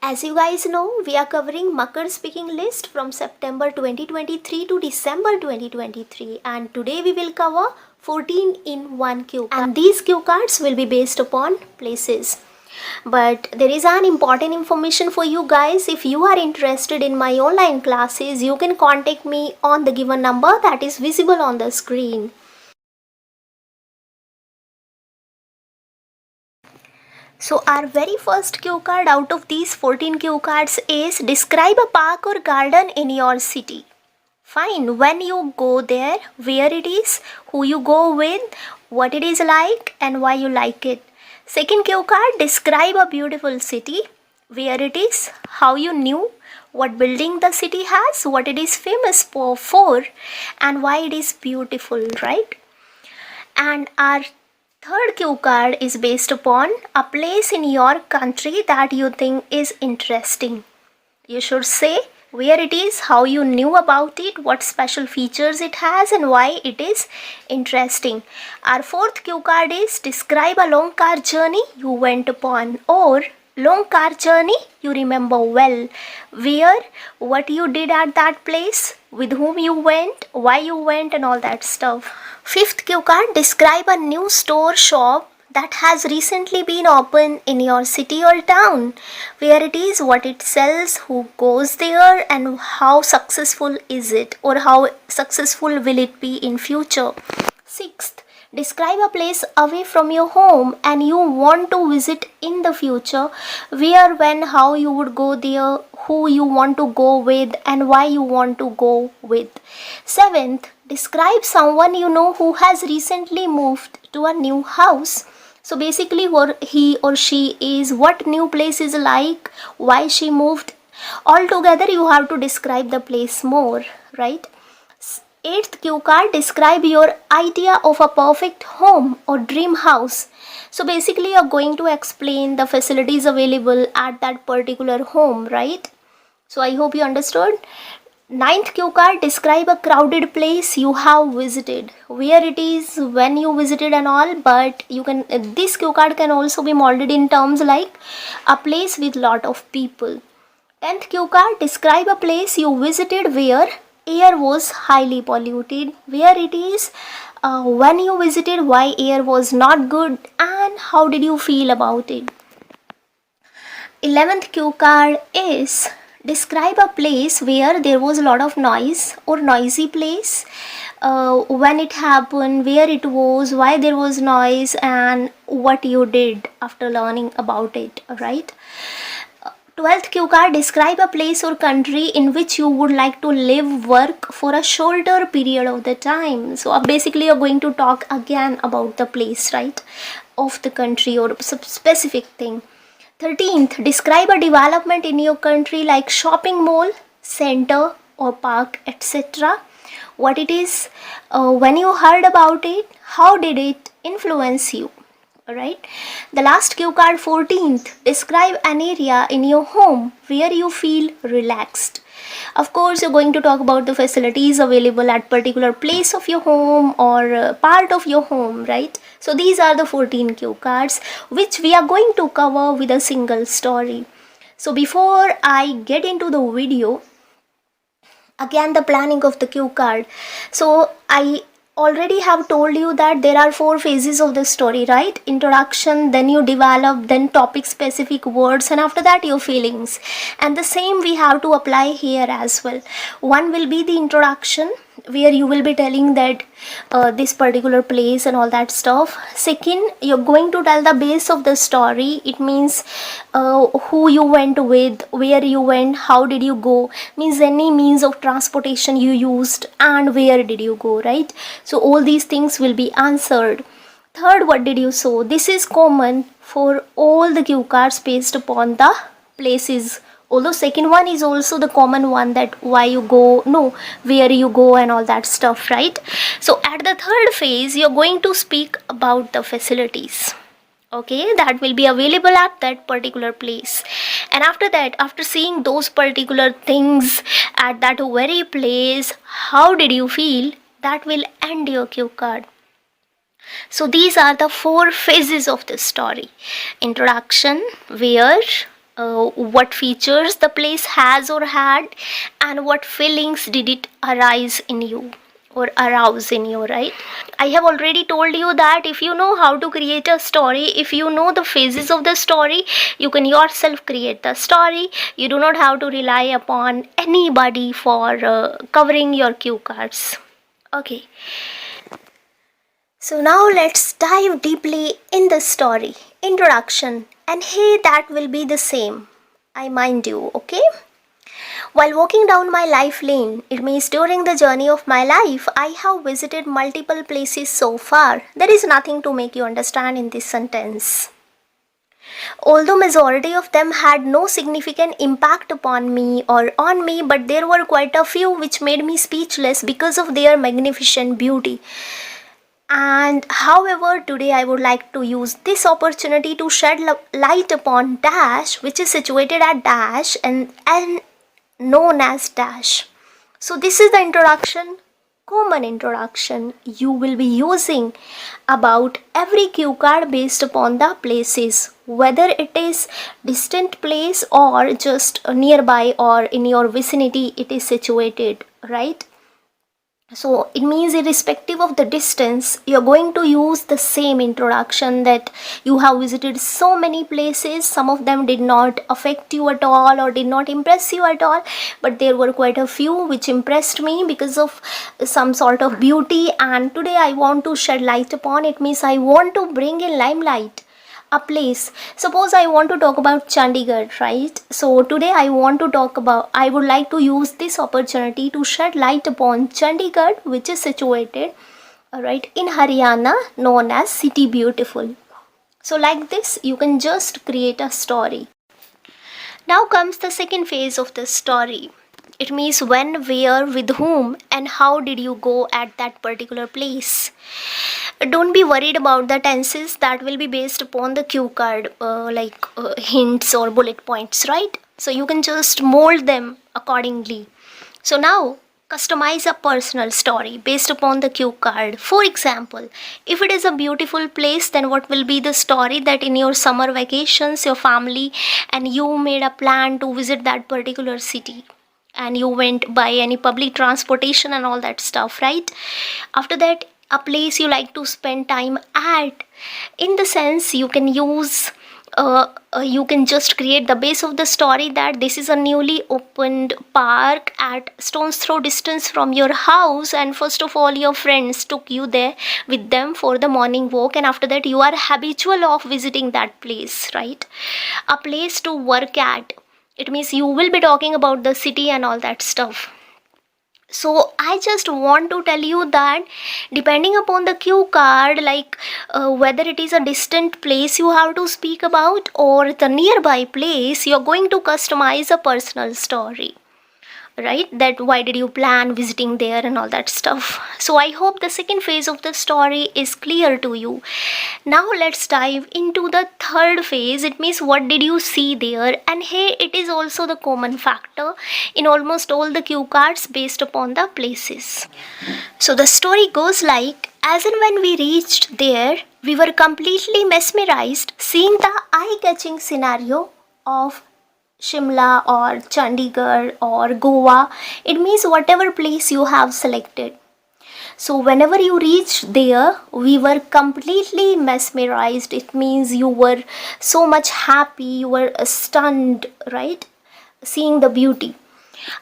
As you guys know, we are covering Makkar speaking list from September 2023 to December 2023, and today we will cover 14 in 1 cue card, and these cue cards will be based upon places. But there is an important information for you guys. If you are interested in my online classes, you can contact me on the given number that is visible on the screen. So our very first cue card out of these 14 cue cards is describe a park or garden in your city. Fine, when you go there, where it is, who you go with, what it is like and why you like it. Second cue card, describe a beautiful city, where it is, how you knew, what building the city has, what it is famous for and why it is beautiful, right? And our third cue card is based upon a place in your country that you think is interesting. You should say where it is, how you knew about it, what special features it has and why it is interesting. Our fourth cue card is describe a long car journey you went upon or long car journey you remember well. Where, what you did at that place, with whom you went, why you went and all that stuff. Fifth cue card, describe a new store shop that has recently been opened in your city or town. Where it is, what it sells, who goes there and how successful is it or how successful will it be in future. Sixth, describe a place away from your home and you want to visit in the future. Where, when, how you would go there, who you want to go with and why you want to go with. Seventh, describe someone you know who has recently moved to a new house. So basically what he or she is, what new place is like, why she moved. Altogether you have to describe the place more, right? Eighth cue card, describe your idea of a perfect home or dream house. So basically you're going to explain the facilities available at that particular home, right? So I hope you understood. Ninth cue card, describe a crowded place you have visited. Where it is, when you visited and all, but you can this cue card can also be molded in terms like a place with lot of people. 10th cue card, describe a place you visited where air was highly polluted. Where it is, when you visited, why air was not good and how did you feel about it. 11th cue card is describe a place where there was a lot of noise or noisy place. When it happened, where it was, why there was noise and what you did after learning about it, right? 12th cue card, describe a place or country in which you would like to live, work for a shorter period of the time. So basically you're going to talk again about the place, right, of the country or specific thing. 13th, describe a development in your country like shopping mall, center or park, etc. What it is, when you heard about it, how did it influence you? Alright. The last cue card, 14th, describe an area in your home where you feel relaxed. Of course, you're going to talk about the facilities available at particular place of your home or part of your home, right? So these are the 14 cue cards which we are going to cover with a single story. So before I get into the video, again the planning of the cue card. So I already have told you that there are 4 phases of the story, right? Introduction, then you develop, then topic specific words, and after that your feelings. And the same we have to apply here as well. One will be the introduction where you will be telling that this particular place and all that stuff. Second, you're going to tell the base of the story. It means who you went with, where you went, how did you go, means any means of transportation you used and where did you go, right? So all these things will be answered. Third, what did you saw? This is common for all the cue cards based upon the places. Although second one is also the common one, that why you go, no, where you go and all that stuff, right? So at the third phase, you're going to speak about the facilities, okay, that will be available at that particular place. And after that, after seeing those particular things at that very place, how did you feel? That will end your cue card. So these are the 4 phases of the story: introduction, where, what features the place has or had, and what feelings did it arise in you or arouse in you, right? I have already told you that if you know how to create a story, if you know the phases of the story, you can yourself create the story. You do not have to rely upon anybody for covering your cue cards. Okay, so now let's dive deeply in the story. Introduction. And hey, that will be the same. I mind you, okay? While walking down my life lane, it means during the journey of my life, I have visited multiple places so far. There is nothing to make you understand in this sentence. Although majority of them had no significant impact upon me or on me, but there were quite a few which made me speechless because of their magnificent beauty. And however, today I would like to use this opportunity to shed light upon Dash, which is situated at Dash and known as Dash. So this is the introduction, common introduction you will be using about every cue card based upon the places, whether it is distant place or just nearby or in your vicinity it is situated, right? So it means irrespective of the distance, you're going to use the same introduction that you have visited so many places. Some of them did not affect you at all or did not impress you at all, but there were quite a few which impressed me because of some sort of beauty, and today I want to shed light upon it. Means I want to bring in limelight a place. Suppose I want to talk about Chandigarh, right? So today I would like to use this opportunity to shed light upon Chandigarh, which is situated right in Haryana, known as City Beautiful. So like this you can just create a story. Now comes the second phase of the story. It means when, where, with whom, and how did you go at that particular place. Don't be worried about the tenses, that will be based upon the cue card hints or bullet points, right? So you can just mold them accordingly. So now customize a personal story based upon the cue card. For example, if it is a beautiful place, then what will be the story that in your summer vacations your family and you made a plan to visit that particular city, and you went by any public transportation and all that stuff, right? After that, a place you like to spend time at, in the sense you can use you can just create the base of the story that this is a newly opened park at stone's throw distance from your house, and first of all your friends took you there with them for the morning walk, and after that you are habitual of visiting that place, right? A place to work at, it means you will be talking about the city and all that stuff. So I just want to tell you that depending upon the cue card, whether it is a distant place you have to speak about or the nearby place, you're going to customize a personal story, right? That why did you plan visiting there and all that stuff. So I hope the second phase of the story is clear to you. Now let's dive into the third phase. It means what did you see there, and hey, it is also the common factor in almost all the cue cards based upon the places. So the story goes like, as and when we reached there, we were completely mesmerized seeing the eye-catching scenario of Shimla or Chandigarh or Goa. It means whatever place you have selected. So whenever you reached there, we were completely mesmerized. It means you were so much happy, you were stunned, right? Seeing the beauty.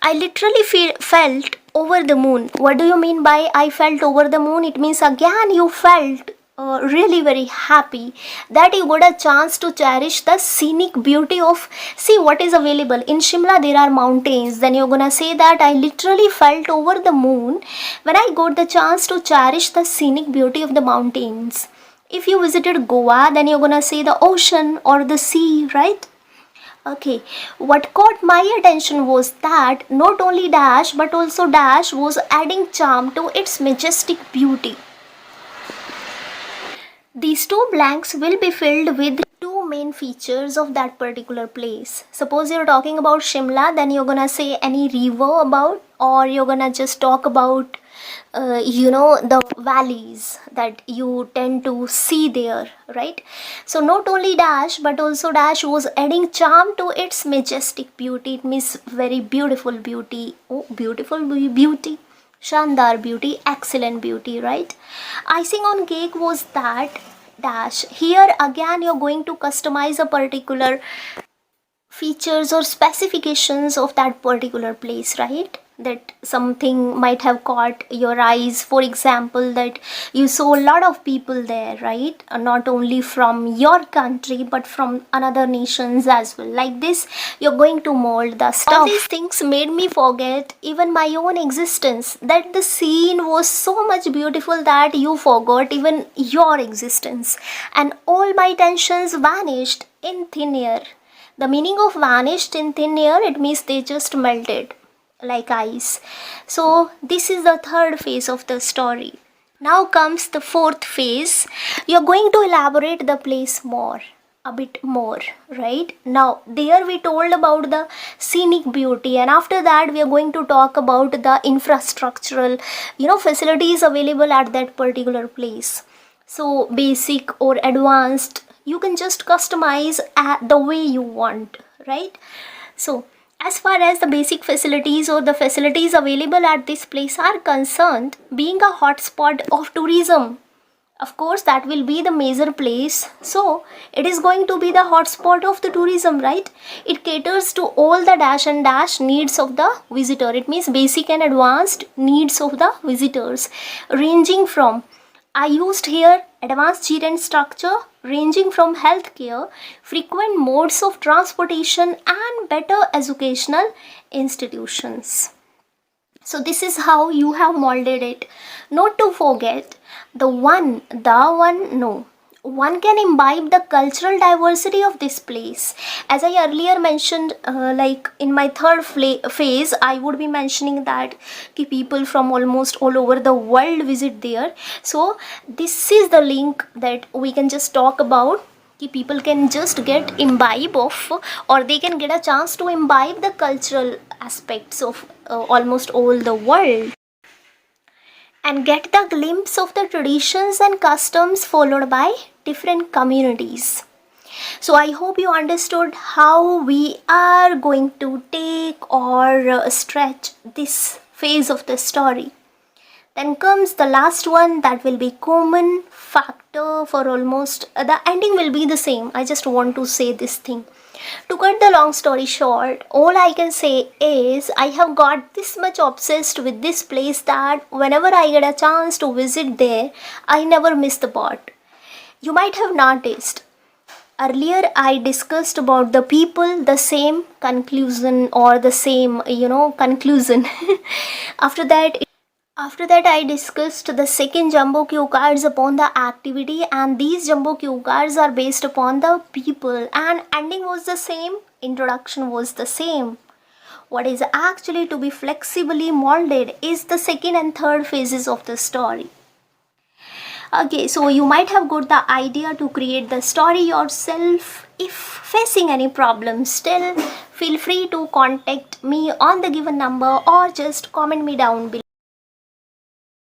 I literally felt over the moon. What do you mean by I felt over the moon? It means again you felt really very happy that you got a chance to cherish the scenic beauty of, see what is available in Shimla. There are mountains, then you're gonna say that I literally felt over the moon when I got the chance to cherish the scenic beauty of the mountains. If you visited Goa, then you're gonna say the ocean or the sea, right? Okay, what caught my attention was that not only Dash but also Dash was adding charm to its majestic beauty. These two blanks will be filled with two main features of that particular place. Suppose you're talking about Shimla, then you're gonna say any river about, or you're gonna just talk about the valleys that you tend to see there, right? So not only dash but also dash was adding charm to its majestic beauty. It means very beautiful beauty. Oh, beautiful beauty, shandar beauty, excellent beauty, right? Icing on cake was that dash. Here again you're going to customize a particular features or specifications of that particular place, right? That something might have caught your eyes, for example, that you saw a lot of people there, right? Not only from your country but from another nations as well. Like this you're going to mold the stuff. All these things made me forget even my own existence, that the scene was so much beautiful that you forgot even your existence, and all my tensions vanished in thin air. The meaning of vanished in thin air, it means they just melted like ice. So this is the third phase of the story. Now comes the fourth phase. You're going to elaborate the place more, a bit more, right? Now there we told about the scenic beauty, and after that we are going to talk about the infrastructural, facilities available at that particular place. So basic or advanced, you can just customize the way you want, right? So as far as the basic facilities or the facilities available at this place are concerned, being a hotspot of tourism, of course that will be the major place, so it is going to be the hotspot of the tourism, right? It caters to all the dash and dash needs of the visitor. It means basic and advanced needs of the visitors, ranging from, I used here advanced gene structure, ranging from healthcare, frequent modes of transportation, and better educational institutions. So this is how you have molded it. Not to forget, no. One can imbibe the cultural diversity of this place. As I earlier mentioned, like in my third phase, I would be mentioning that people from almost all over the world visit there. So this is the link that we can just talk about. People can just get imbibe of, or they can get a chance to imbibe the cultural aspects of almost all the world, and get the glimpse of the traditions and customs followed by different communities. So I hope you understood how we are going to take or stretch this phase of the story. Then comes the last one, that will be common factor for almost, the ending will be the same. I just want to say this thing. To cut the long story short, all I can say is I have got this much obsessed with this place that whenever I get a chance to visit there, I never miss the spot. You might have noticed, earlier I discussed about the people, the same conclusion or the same, conclusion. After that, I discussed the second jumbo cue cards upon the activity, and these jumbo cue cards are based upon the people, and ending was the same, introduction was the same. What is actually to be flexibly molded is the second and third phases of the story. Okay, so you might have got the idea to create the story yourself. If facing any problems still, feel free to contact me on the given number or just comment me down below.